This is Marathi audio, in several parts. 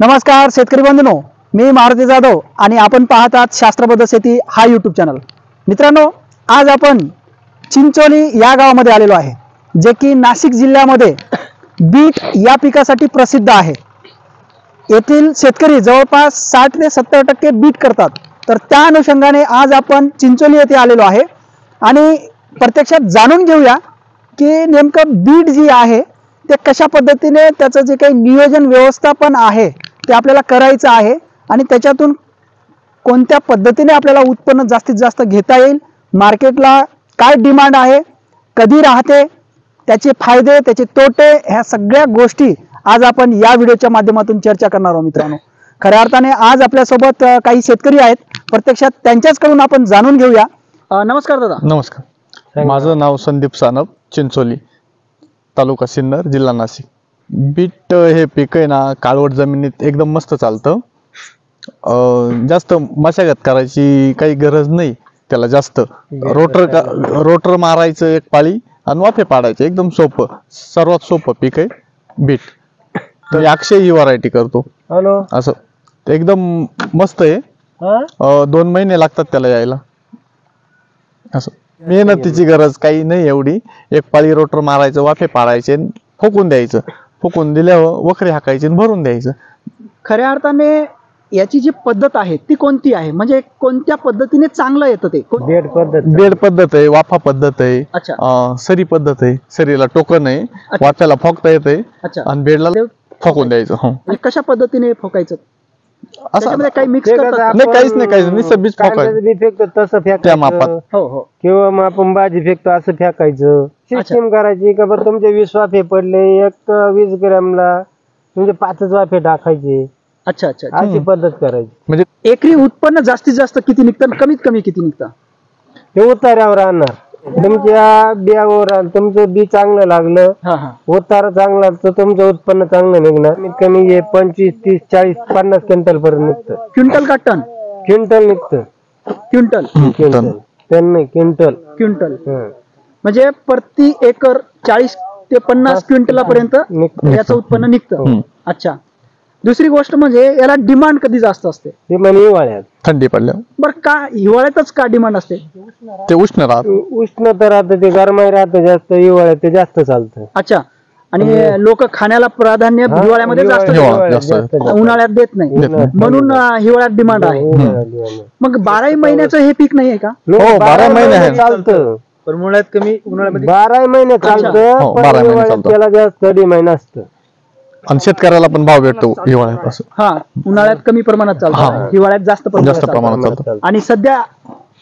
नमस्कार शेतकरी बंधूंनो, मी मारुती जाधव आणि आपण पाहत आहात शास्त्रबद्ध शेती हा यूट्यूब चॅनल। मित्रांनो, आज आपण चिंचोली या गावामध्ये आलेलो आहे, जे की नाशिक जिल्ह्यामध्ये बीट या पिकासाठी प्रसिद्ध आहे। येथील शेतकरी जवळपास 60 ते 70% बीट करतात। तर त्या अनुषंगाने आज आपण चिंचोली येथे आलेलो आहे आणि प्रत्यक्षात जाणून घेऊया की नेमकं बीट जी आहे ते कशा पद्धतीने त्याचं जे काही नियोजन व्यवस्थापन आहे ते आपल्याला करायचं आहे आणि त्याच्यातून कोणत्या पद्धतीने आपल्याला उत्पन्न जास्तीत जास्त घेता येईल, मार्केटला काय डिमांड आहे, कधी राहते, त्याचे फायदे त्याचे तोटे, ह्या सगळ्या गोष्टी आज आपण या व्हिडिओच्या माध्यमातून चर्चा करणार आहोत। मित्रांनो, खऱ्या अर्थाने आज आपल्यासोबत काही शेतकरी आहेत, प्रत्यक्षात त्यांच्याचकडून आपण जाणून घेऊया। नमस्कार दादा। नमस्कार, माझं नाव संदीप सानप, चिंचोली, तालुका सिन्नर, जिल्हा नाशिक। बीट हे पीक आहे ना, काळवट जमिनीत एकदम मस्त चालतं। जास्त मशागत करायची काही गरज नाही त्याला, जास्त रोटर मारायचं एक पाळी आणि वाफे पाडायचे, एकदम सोपं, सर्वात सोपं पीक आहे बीट। तर अक्षय ही व्हरायटी करतो असं, एकदम मस्त आहे। 2 महिने लागतात त्याला यायला, असं मेहनतीची गरज काही नाही एवढी। एक पाळी रोटर मारायचं, वाफे पाडायचे, फुकून द्यायचं, फुकून दिल्यावर वखरे हाकायचे आणि भरून द्यायचं। खऱ्या अर्थाने याची जी पद्धत आहे ती कोणती आहे, म्हणजे कोणत्या पद्धतीने चांगलं येतं ते? बेड पद्धत आहे, वाफा पद्धत आहे, सरी पद्धत आहे। सरीला टोकन आहे, वाफ्याला फोकता येते आणि बेडला फोकून द्यायचं। आणि कशा पद्धतीने फोकायचं? असं काही मिक्स करतात? नाही, काहीच नाही, नुसतं बीज फेकतो तसं त्या मापात। फेकायचं, किंवा मग आपण भाजी फेकतो असं फेकायचं। सिस्टीम करायची का बरं, तुमचे 20 वाफे पडले, एक 20 ग्रॅमला म्हणजे 5 वाफे टाकायचे। अच्छा अच्छा, अशी पद्धत करायची। म्हणजे एकरी उत्पन्न जास्तीत जास्त किती निघतं, कमीत कमी किती निघतं? ते उतार्यावर राहणार, तुमच्या बियावर। तुमचं बी चांगलं लागलं, उतारा चांगला, तर तुमचं उत्पन्न चांगलं निघणार। कमीत कमी 25, 30, 40, 50 क्विंटल पर्यंत निघतं। क्विंटल का टन? क्विंटल निघतं। क्विंटल टन नाही, क्विंटल। क्विंटल म्हणजे प्रति एकर 40 ते 50 क्विंटलापर्यंत याचं उत्पन्न निघतं। अच्छा, दुसरी गोष्ट म्हणजे याला डिमांड कधी जास्त असते? डिमांड हिवाळ्यात, थंडी पडल्यावर। बरं, का हिवाळ्यातच का डिमांड असते? ते उष्ण राहत, उष्ण तर राहतं, ते गरमाई राहतं जास्त, हिवाळ्यात ते जास्त चालतं। अच्छा, आणि लोक खाण्याला प्राधान्य हिवाळ्यामध्ये जास्त देतात, उन्हाळ्यात देत नाही, म्हणून हिवाळ्यात डिमांड आहे। मग 12 महिन्याचं हे पीक नाही आहे का? हो, 12 महिने चालतं, पण उन्हाळ्यात कमी, उन्हाळ्यामध्ये 12 महिने चालतं, पण हिवाळ्यात त्याला जास्त डिमांड असतं आणि शेतकऱ्याला पण भाव भेटतो हिवाळ्यात असं। उन्हाळ्यात कमी प्रमाणात चालतं, हिवाळ्यात जास्त प्रमाणात चालतं। आणि सध्या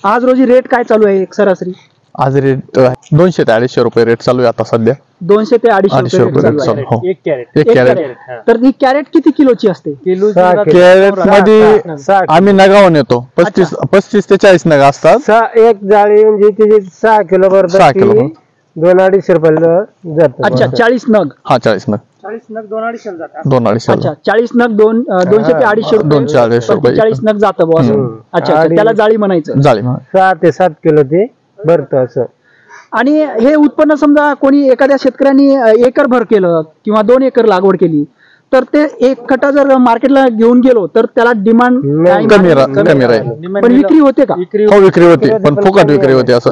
आज रोजी रेट काय चालू आहे एक सरासरी? आज रेट 200 ते 250 रुपये रेट चालू आहे आता सध्या। 200 ते 250 रुपये रेट चालू आहे एक एक कॅरेट। तर ही कॅरेट किती किलोची असते? कॅरेट मध्ये आम्ही नगावून येतो, 35 ते 40 नग असतात। एक जाळी म्हणजे तिचे 6 किलो बरोबर, 6 किलो 200-250 रुपयाला जातं। अच्छा, 40 नग? 40 नग 250। अच्छा, 40 नग 200 ते 250 रुपये, 40 नग जातं बुवा असं। अच्छा, त्याला जाळी म्हणायचं। जाळी 6 ते 7 किलो ते भरतं असं। आणि हे उत्पन्न समजा कोणी एखाद्या शेतकऱ्यांनी एकर भर केलं किंवा 2 एकर लागवड केली, तर ते एक कटा जर मार्केटला घेऊन गेलो तर त्याला डिमांड कमी राहील। पण विक्री होते का? हो, विक्री होते, पण फुकट विक्री होते असं।